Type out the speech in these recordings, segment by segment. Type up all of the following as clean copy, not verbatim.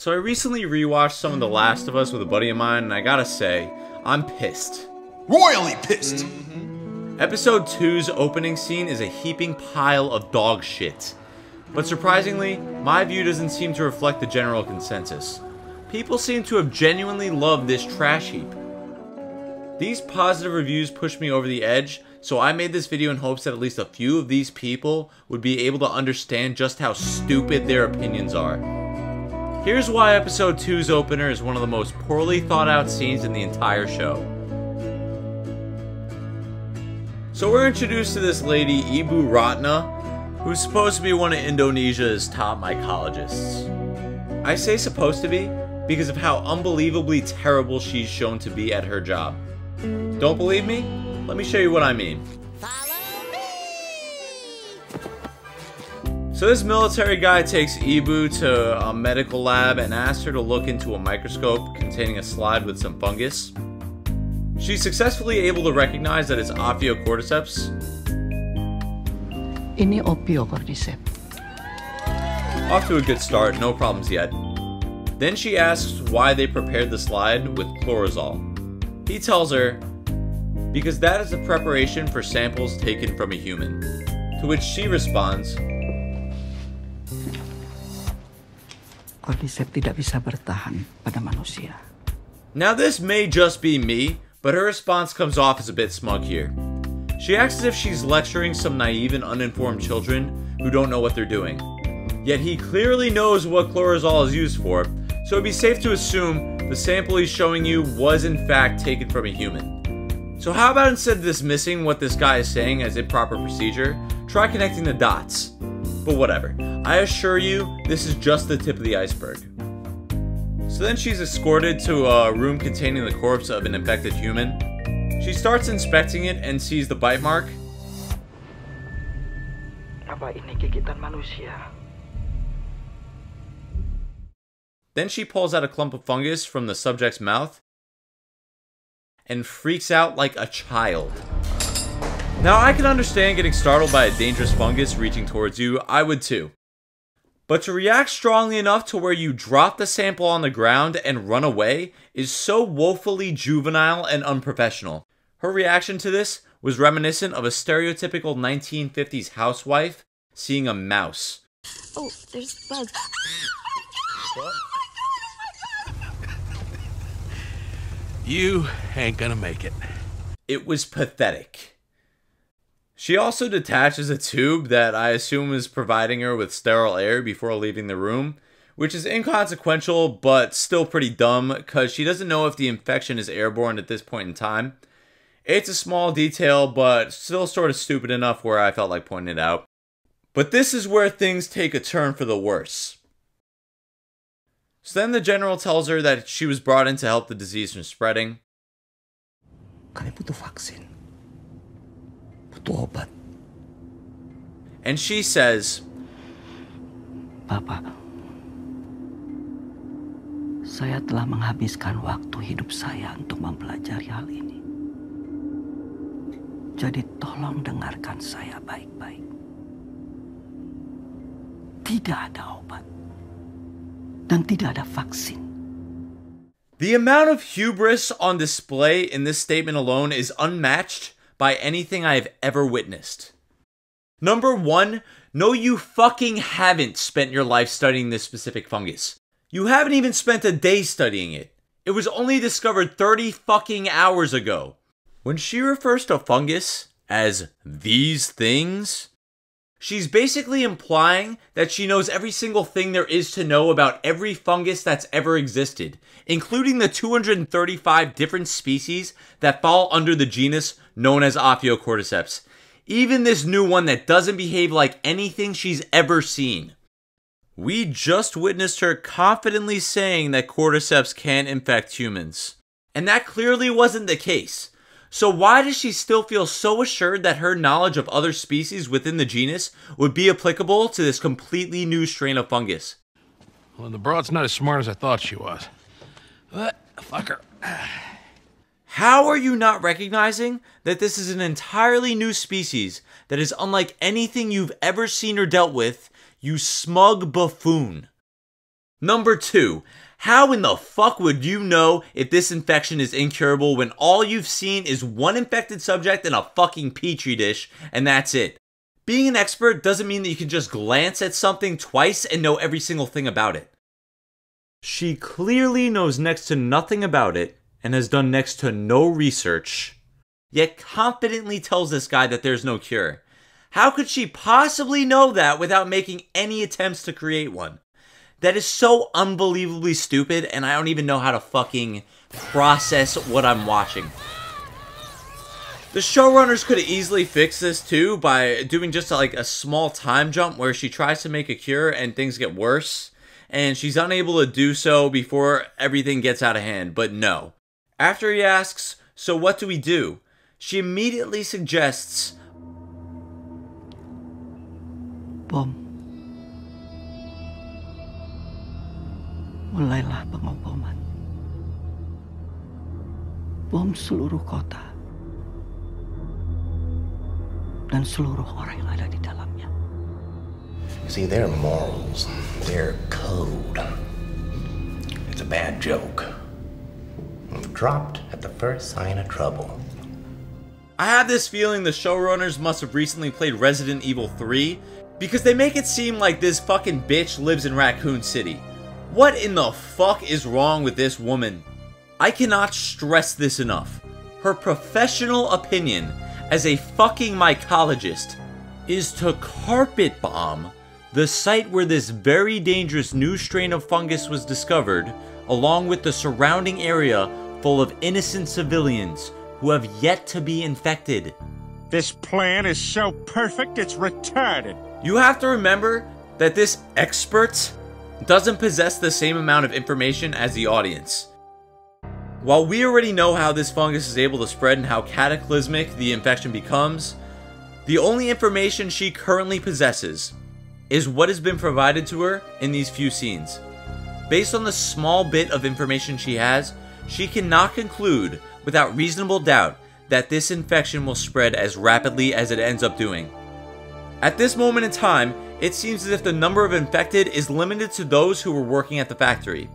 So I recently rewatched some of The Last of Us with a buddy of mine, and I gotta say, I'm pissed. Royally pissed! Episode 2's opening scene is a heaping pile of dog shit. But surprisingly, my view doesn't seem to reflect the general consensus. People seem to have genuinely loved this trash heap. These positive reviews pushed me over the edge, so I made this video in hopes that at least a few of these people would be able to understand just how stupid their opinions are. Here's why episode 2's opener is one of the most poorly thought out scenes in the entire show. So we're introduced to this lady, Ibu Ratna, who's supposed to be one of Indonesia's top mycologists. I say supposed to be because of how unbelievably terrible she's shown to be at her job. Don't believe me? Let me show you what I mean. So this military guy takes Ibu to a medical lab and asks her to look into a microscope containing a slide with some fungus. She's successfully able to recognize that it's Ophiocordyceps. Ini Ophiocordyceps. Off to a good start, no problems yet. Then she asks why they prepared the slide with chlorozole. He tells her, because that is a preparation for samples taken from a human. To which she responds, Cordyceps tidak bisa bertahan pada manusia. Now this may just be me, but her response comes off as a bit smug here. She acts as if she's lecturing some naive and uninformed children who don't know what they're doing. Yet he clearly knows what chlorozole is used for, so it'd be safe to assume the sample he's showing you was in fact taken from a human. So how about instead of dismissing what this guy is saying as improper procedure, try connecting the dots. But whatever, I assure you, this is just the tip of the iceberg. So then she's escorted to a room containing the corpse of an infected human. She starts inspecting it and sees the bite mark. Apa ini gigitan manusia? Then she pulls out a clump of fungus from the subject's mouth and freaks out like a child. Now I can understand getting startled by a dangerous fungus reaching towards you, I would too. But to react strongly enough to where you drop the sample on the ground and run away is so woefully juvenile and unprofessional. Her reaction to this was reminiscent of a stereotypical 1950s housewife seeing a mouse. Oh, there's bugs. What? You ain't gonna make it. It was pathetic. She also detaches a tube that I assume is providing her with sterile air before leaving the room, which is inconsequential but still pretty dumb because she doesn't know if the infection is airborne at this point in time. It's a small detail but still sort of stupid enough where I felt like pointing it out. But this is where things take a turn for the worse. So then the general tells her that she was brought in to help the disease from spreading. Kami butuh vaksin. Butuh obat. And she says, Bapak, saya telah menghabiskan waktu hidup saya untuk mempelajari hal ini. Jadi tolong dengarkan saya baik-baik. Tidak ada obat. Dan tidak ada vaksin. The amount of hubris on display in this statement alone is unmatched by anything I have ever witnessed. Number one, no you fucking haven't spent your life studying this specific fungus. You haven't even spent a day studying it. It was only discovered 30 fucking hours ago. When she refers to fungus as these things, she's basically implying that she knows every single thing there is to know about every fungus that's ever existed, including the 235 different species that fall under the genus known as Ophiocordyceps. Even this new one that doesn't behave like anything she's ever seen. We just witnessed her confidently saying that cordyceps can infect humans. And that clearly wasn't the case. So why does she still feel so assured that her knowledge of other species within the genus would be applicable to this completely new strain of fungus? Well, the broad's not as smart as I thought she was. But, fuck her. How are you not recognizing that this is an entirely new species that is unlike anything you've ever seen or dealt with, you smug buffoon? Number 2. How in the fuck would you know if this infection is incurable when all you've seen is one infected subject in a fucking petri dish and that's it? Being an expert doesn't mean that you can just glance at something twice and know every single thing about it. She clearly knows next to nothing about it and has done next to no research, yet confidently tells this guy that there's no cure. How could she possibly know that without making any attempts to create one? That is so unbelievably stupid, and I don't even know how to fucking process what I'm watching. The showrunners could have easily fixed this too by doing just like a small time jump where she tries to make a cure and things get worse, and she's unable to do so before everything gets out of hand, but no. After he asks, "So what do we do?" she immediately suggests, Bom, mulailah pengeboman. Bom seluruh kota dan seluruh orang yang ada di dalamnya. You see, their morals, their code, it's a bad joke. Dropped at the first sign of trouble. I have this feeling the showrunners must have recently played Resident Evil 3 because they make it seem like this fucking bitch lives in Raccoon City. What in the fuck is wrong with this woman? I cannot stress this enough. Her professional opinion as a fucking mycologist is to carpet bomb the site where this very dangerous new strain of fungus was discovered, along with the surrounding area full of innocent civilians who have yet to be infected. This plan is so perfect, it's retarded. You have to remember that this expert doesn't possess the same amount of information as the audience. While we already know how this fungus is able to spread and how cataclysmic the infection becomes, the only information she currently possesses is what has been provided to her in these few scenes. Based on the small bit of information she has, she cannot conclude without reasonable doubt that this infection will spread as rapidly as it ends up doing. At this moment in time, it seems as if the number of infected is limited to those who were working at the factory.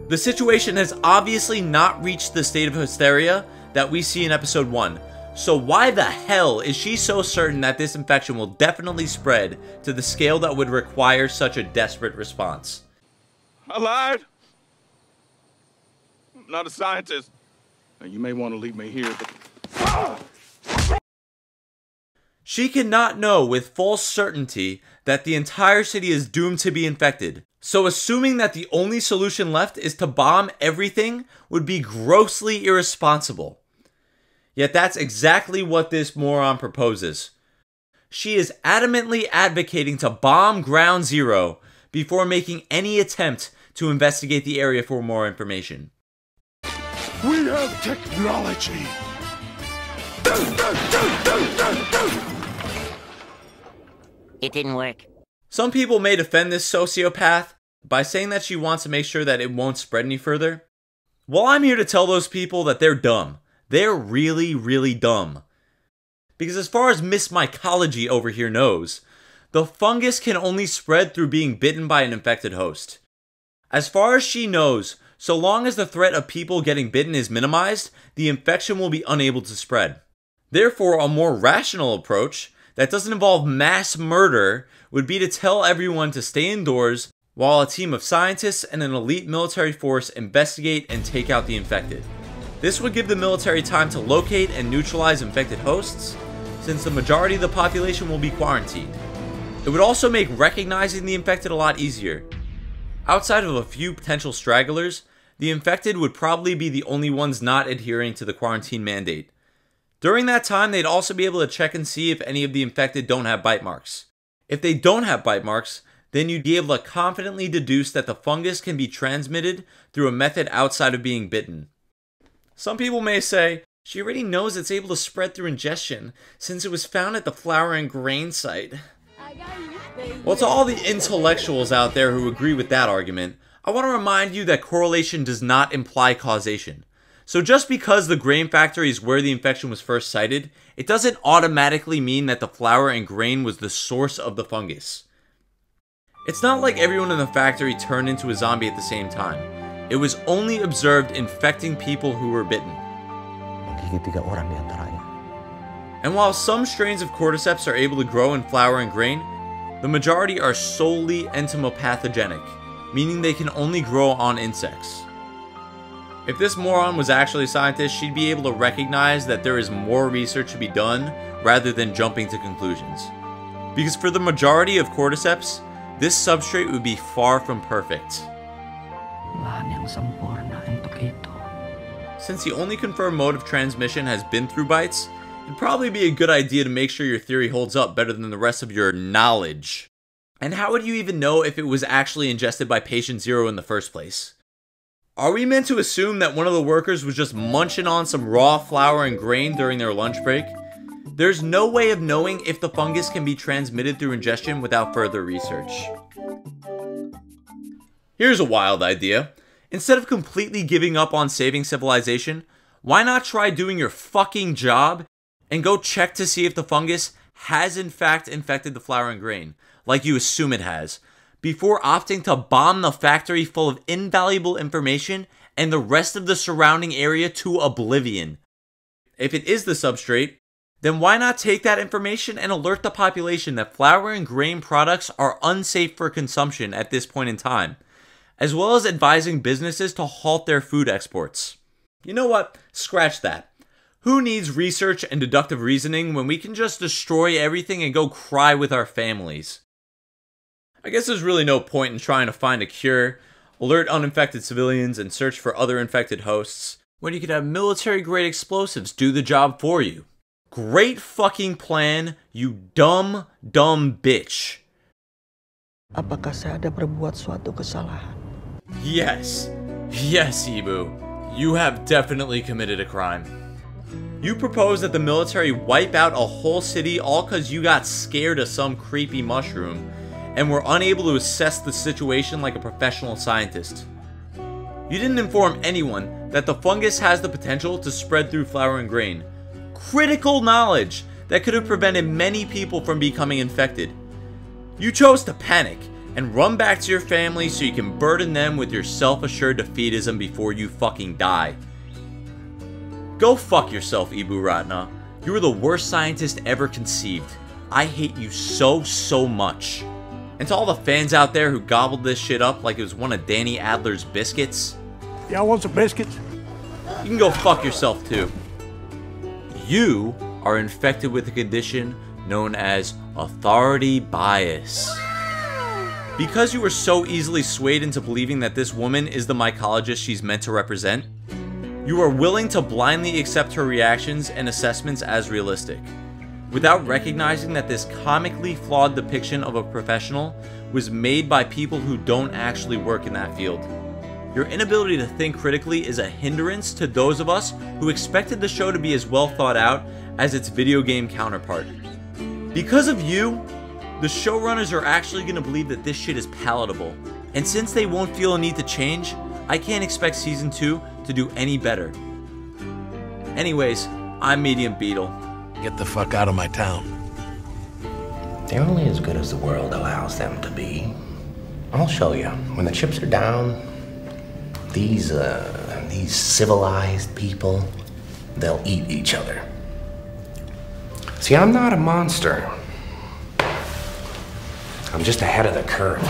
The situation has obviously not reached the state of hysteria that we see in episode 1, so why the hell is she so certain that this infection will definitely spread to the scale that would require such a desperate response? I lied. I'm not a scientist. Now, you may want to leave me here, but... She cannot know with full certainty that the entire city is doomed to be infected. So assuming that the only solution left is to bomb everything would be grossly irresponsible. Yet that's exactly what this moron proposes. She is adamantly advocating to bomb Ground Zero before making any attempt to investigate the area for more information. We have technology. It didn't work. Some people may defend this sociopath by saying that she wants to make sure that it won't spread any further. Well, I'm here to tell those people that they're dumb. They're really, really dumb. Because as far as Miss Mycology over here knows, the fungus can only spread through being bitten by an infected host. As far as she knows, so long as the threat of people getting bitten is minimized, the infection will be unable to spread. Therefore, a more rational approach that doesn't involve mass murder would be to tell everyone to stay indoors while a team of scientists and an elite military force investigate and take out the infected. This would give the military time to locate and neutralize infected hosts, since the majority of the population will be quarantined. It would also make recognizing the infected a lot easier. Outside of a few potential stragglers, the infected would probably be the only ones not adhering to the quarantine mandate. During that time, they'd also be able to check and see if any of the infected don't have bite marks. If they don't have bite marks, then you'd be able to confidently deduce that the fungus can be transmitted through a method outside of being bitten. Some people may say, she already knows it's able to spread through ingestion, since it was found at the flour and grain site. Well, to all the intellectuals out there who agree with that argument, I want to remind you that correlation does not imply causation. So just because the grain factory is where the infection was first cited, it doesn't automatically mean that the flour and grain was the source of the fungus. It's not like everyone in the factory turned into a zombie at the same time. It was only observed infecting people who were bitten. Magiging 3 orang di antaranya. And while some strains of cordyceps are able to grow in flour and grain, the majority are solely entomopathogenic, meaning they can only grow on insects. If this moron was actually a scientist, she'd be able to recognize that there is more research to be done rather than jumping to conclusions. Because for the majority of cordyceps, this substrate would be far from perfect. Lahan yang sempurna untuk itu. Since the only confirmed mode of transmission has been through bites, it'd probably be a good idea to make sure your theory holds up better than the rest of your knowledge. And how would you even know if it was actually ingested by patient 0 in the first place? Are we meant to assume that one of the workers was just munching on some raw flour and grain during their lunch break? There's no way of knowing if the fungus can be transmitted through ingestion without further research. Here's a wild idea. Instead of completely giving up on saving civilization, why not try doing your fucking job and go check to see if the fungus has in fact infected the flour and grain, like you assume it has, before opting to bomb the factory full of invaluable information and the rest of the surrounding area to oblivion. If it is the substrate, then why not take that information and alert the population that flour and grain products are unsafe for consumption at this point in time, as well as advising businesses to halt their food exports. You know what? Scratch that. Who needs research and deductive reasoning when we can just destroy everything and go cry with our families? I guess there's really no point in trying to find a cure, alert uninfected civilians, and search for other infected hosts, when you could have military-grade explosives do the job for you. Great fucking plan, you dumb bitch. Apakah saya ada berbuat suatu kesalahan? Yes, Ibu. You have definitely committed a crime. You propose that the military wipe out a whole city all cause you got scared of some creepy mushroom and were unable to assess the situation like a professional scientist. You didn't inform anyone that the fungus has the potential to spread through flour and grain. Critical knowledge that could have prevented many people from becoming infected. You chose to panic and run back to your family so you can burden them with your self-assured defeatism before you fucking die. Go fuck yourself, Ibu Ratna. You were the worst scientist ever conceived. I hate you so much. And to all the fans out there who gobbled this shit up like it was one of Danny Adler's biscuits, Y'all want some biscuits? you can go fuck yourself too. You are infected with a condition known as authority bias. Because you were so easily swayed into believing that this woman is the mycologist she's meant to represent, you are willing to blindly accept her reactions and assessments as realistic, without recognizing that this comically flawed depiction of a professional was made by people who don't actually work in that field. Your inability to think critically is a hindrance to those of us who expected the show to be as well thought out as its video game counterpart. Because of you, the showrunners are actually going to believe that this shit is palatable, and since they won't feel a need to change, I can't expect Season 2 to do any better. Anyways, I'm Medium Beetle. Get the fuck out of my town. They're only as good as the world allows them to be. I'll show you. When the chips are down, these civilized people, they'll eat each other. See, I'm not a monster. I'm just ahead of the curve.